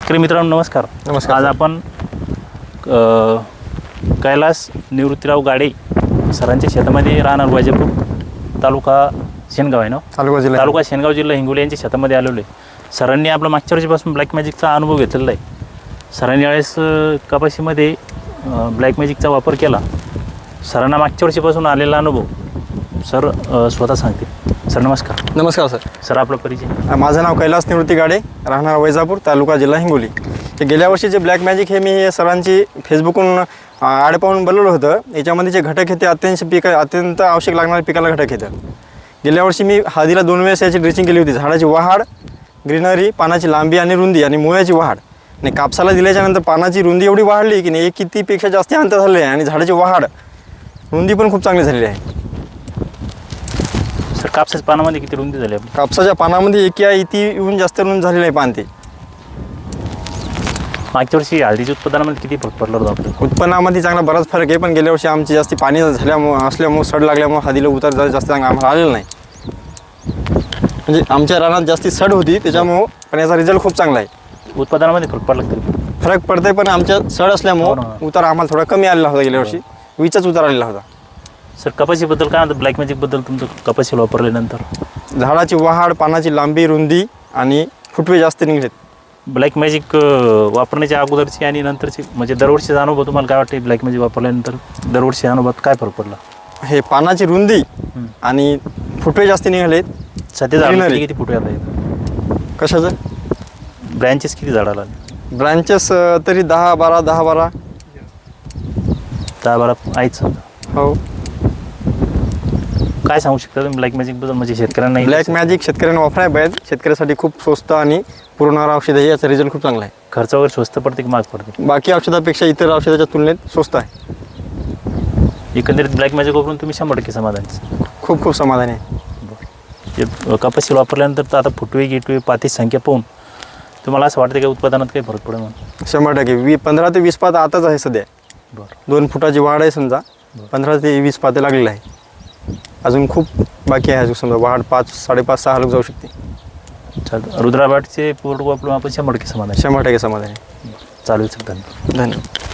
शेतकरी मित्रांनो नमस्कार. आज आपण कैलास निवृत्तीराव गाडे सरांच्या शेतामध्ये राहणार वैजापूर तालुका शेनगाव आहे ना, तालुका शेनगाव जिल्हा हिंगोली यांच्या शेतामध्ये आलेलो आहे. सरांनी आपला मागच्या वर्षीपासून ब्लॅक मॅजिकचा अनुभव घेतलेला आहे. सरांनी यावेळेस कपाशीमध्ये ब्लॅक मॅजिकचा वापर केला. सरांना मागच्या वर्षीपासून आलेला अनुभव सर स्वतः सांगतील. सर नमस्कार. नमस्कार सर. सर आपला परिचय. माझं नाव कैलास निवृत्ती गाडे, राहणार वैजापूर तालुका जिल्हा हिंगोली. ते गेल्या वर्षीचे ब्लॅक मॅजिक हे मी सरांची फेसबुकवरून ॲड पाहून बनवलं होतं. याच्यामध्ये जे घटक आहेत ते अत्यंत आवश्यक लागणारे पिकाला घटक आहेत. गेल्या वर्षी मी हळदीला 2 वेळेस याची ड्रेसिंग केली होती. झाडाची वाढ, ग्रीनरी, पानाची लांबी आणि रुंदी आणि मुळ्याची वाढ. आणि कापसाला दिल्याच्यानंतर पानाची रुंदी एवढी वाढली की नाही, कितीपेक्षा जास्त अंतर झाले आहे आणि झाडाची वाढ रुंदी पण खूप चांगली झालेली आहे. सर कापसाच्या पानामध्ये किती रुंदी झाली? कापसाच्या पानामध्ये इथून जास्त रुंद झालेलं आहे पान. ते मागच्या वर्षी हळदीच्या उत्पादनामध्ये किती फरक पडला होता आपल्याला? उत्पन्नामध्ये चांगला बराच फरक आहे, पण गेल्या वर्षी आमची जास्त पाणी असल्यामुळे सड लागल्यामुळे हळदीला उतार जास्त आम्हाला आलेला नाही. म्हणजे आमच्या रानात जास्ती सड होती त्याच्यामुळं, पण याचा रिझल्ट खूप चांगला आहे. उत्पादनामध्ये फरक पडला तरी फरक पडतंय, पण आमच्या सड असल्यामुळं उतार आम्हाला थोडा कमी आलेला होता. गेल्या वर्षी विचाच उतार आलेला होता. सर कपाशीबद्दल काय म्हणतात? ब्लॅक मॅजिकबद्दल तुमचं कपाशीला वापरल्यानंतर झाडाची वाढ, पानाची लांबी, रुंदी आणि फुटवे जास्त निघलेत. ब्लॅक मॅजिक वापरण्याच्या अगोदरची आणि नंतरची म्हणजे दरवर्षीचा अनुभव तुम्हाला काय वाटते? ब्लॅक मॅजिक वापरल्यानंतर दरवर्षी अनुभवात काय फरक पडला? हे पानाची रुंदी आणि फुटवे जास्त निघालेत. सध्या किती फुटवे आता आहेत? कशाचं? ब्रँचेस किती झाडाला? ब्रांचेस तरी 10-12 आहेच. हो. काय सांगू शकता तुम्ही ब्लॅक मॅजिकबद्दल? म्हणजे शेतकऱ्यांना ब्लॅक मॅजिक शेतकऱ्यांना वापरायला पाहिजे. शेतकऱ्यासाठी खूप स्वस्त आणि पुरवणारं औषध आहे. याचा रिझल्ट खूप चांगला आहे. खर्च वगैरे स्वस्त पडते की महाग पडते? बाकी औषधापेक्षा इतर औषधाच्या तुलनेत स्वस्त आहे. एकंदरीत ब्लॅक मॅजिक वापरून तुम्ही 100% समाधानी? खूप समाधानी आहे. कपाशीला वापरल्यानंतर तर आता फुटवे गिटवे पाती संख्या पाहून तुम्हाला असं वाटतं की उत्पादनात काही फरक पडेल म्हणून? 100%. 15 ते 20 पात आताच आहे सध्या. बरं. 2 फुटाची वाढ आहे समजा. 15 ते 20 पाते लागलेलं आहे. अजून खूप बाकी आहे. अजून समजा वाढ 5, 5.5, 6 हलक जाऊ शकते. चालतं. रुद्राबाटचे पूर्ण वापरून आपण 100% समाधान? 100% समाधान आहे. चालेल सर. धन्यवाद. धन्यवाद.